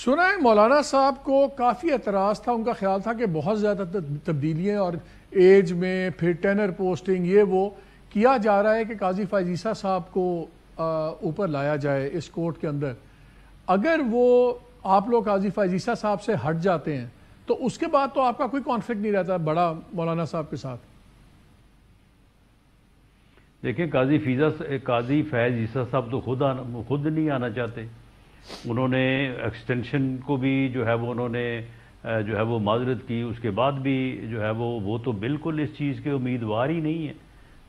سنائیں مولانا صاحب کو کافی اعتراض تھا، ان کا خیال تھا کہ بہت زیادہ تبدیلیاں اور ایج میں پھر ٹینر پوسٹنگ یہ وہ کیا جا رہا ہے کہ قاضی فائز عیسیٰ صاحب کو اوپر لایا جائے اس کورٹ کے اندر۔ اگر وہ آپ لوگ قاضی فائز عیسیٰ صاحب سے ہٹ جاتے ہیں تو اس کے بعد تو آپ کا کوئی کانفلکٹ نہیں رہتا بڑا مولانا صاحب کے ساتھ۔ دیکھیں قاضی فیض عیسیٰ صاحب تو خود نہیں آنا چاہتے۔ انہوں نے ایکسٹینشن کو بھی جو ہے وہ انہوں نے جو ہے وہ معذرت کی، اس کے بعد بھی جو ہے وہ تو بالکل اس چیز کے امیدوار ہی نہیں ہے۔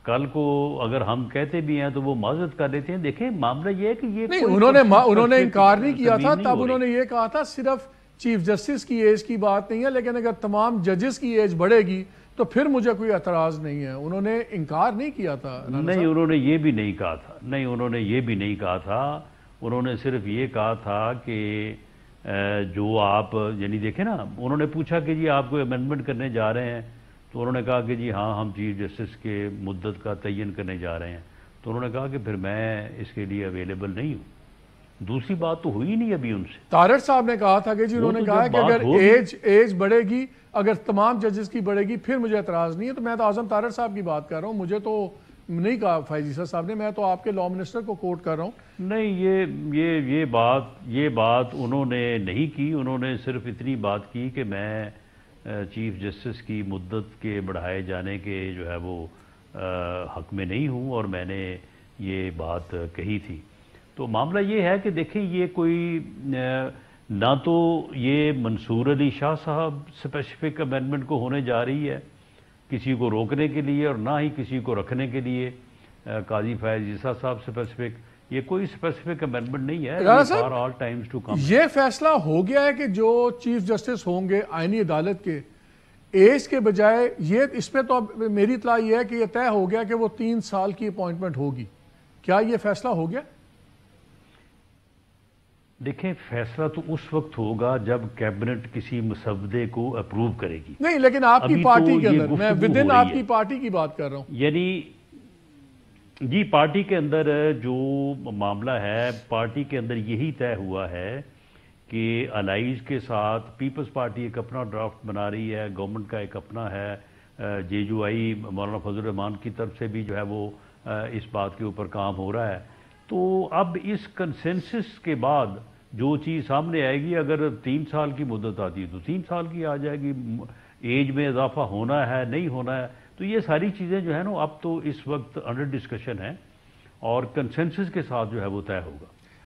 کل کو اگر ہم کہتے بھی ہیں تو وہ معذرت کر لیتے ہیں۔ دیکھیں معاملہ یہ ہے کہ یہ نہیں، انہوں نے انکار نہیں کیا تھا، تب انہوں نے یہ کہا تھا صرف چیف جسٹس کی ایج کی بات نہیں ہے، لیکن اگر تمام ججز کی ایج بڑھے گی تو پھر مجھے کوئی اعتراض نہیں ہے۔ انہوں نے انکار نہیں کیا تھا۔ نہیں، انہوں نے یہ بھی نہیں کہا تھا، نہیں انہوں نے یہ بھی نہیں کہا تھا۔ انہوں نے صرف یہ کہا تھا کہ جو آپ یعنی دیکھیں نا، انہوں نے پوچھا کہ جی آپ کو امینڈمنٹ کرنے جا رہے ہیں، تو انہوں نے کہا کہ جی ہاں ہم چیف جسٹس کے مدت کا تعین کرنے جا رہے ہیں۔ تو انہوں نے کہا کہ پھر میں اس کے لیے اویلیبل نہیں ہوں۔ دوسری بات تو ہوئی نہیں ابھی ان سے۔ طارق صاحب نے کہا تھا کہ جی انہوں نے کہا کہ اگر ایج بڑھے گی، اگر تمام ججز کی بڑھے گی پھر مجھے اعتراض نہیں ہے۔ تو میں تو اعظم طارق صاحب کی بات کر رہا ہوں، مجھے تو نہیں کہا فائز عیسیٰ صاحب نے، میں تو آپ کے لا منسٹر کو کوٹ کر رہا ہوں۔ نہیں، یہ بات انہوں نے نہیں کی۔ انہوں نے صرف اتنی بات کی کہ میں چیف جسٹس کی مدت کے بڑھائے جانے کے جو ہے وہ حق میں نہیں ہوں، اور میں نے یہ بات کہی تھی۔ تو معاملہ یہ ہے کہ دیکھیں یہ کوئی نہ تو یہ منصور علی شاہ صاحب اسپیسیفک امینڈمنٹ کو ہونے جا رہی ہے کسی کو روکنے کے لیے، اور نہ ہی کسی کو رکھنے کے لیے قاضی فیض عیسیٰ صاحب اسپیسیفک۔ یہ کوئی اسپیسیفک امینڈمنٹ نہیں ہے۔ یہ فیصلہ ہو گیا ہے کہ جو چیف جسٹس ہوں گے آئینی عدالت کے، ایج کے بجائے یہ اس میں تو اب میری اطلاع یہ ہے کہ یہ طے ہو گیا کہ وہ 3 سال کی اپوائنٹمنٹ ہوگی۔ کیا یہ فیصلہ ہو گیا؟ دیکھیں فیصلہ تو اس وقت ہوگا جب کیبنٹ کسی مسودے کو اپروو کرے گی۔ نہیں، لیکن آپ کی پارٹی کے اندر، میں ودن آپ کی پارٹی کی بات کر رہا ہوں۔ یعنی جی پارٹی کے اندر جو معاملہ ہے، پارٹی کے اندر یہی طے ہوا ہے کہ الائز کے ساتھ پیپلز پارٹی ایک اپنا ڈرافٹ بنا رہی ہے، گورنمنٹ کا ایک اپنا ہے، جے جو آئی مولانا فضل الرحمان کی طرف سے بھی جو ہے وہ اس بات کے اوپر کام ہو رہا ہے۔ تو اب اس کنسنسس کے بعد جو چیز سامنے آئے گی، اگر 3 سال کی مدت آتی ہے تو 3 سال کی آ جائے گی، ایج میں اضافہ ہونا ہے نہیں ہونا ہے، تو یہ ساری چیزیں جو ہے نا اب تو اس وقت انڈر ڈسکشن ہیں، اور کنسنسس کے ساتھ جو ہے وہ طے ہوگا۔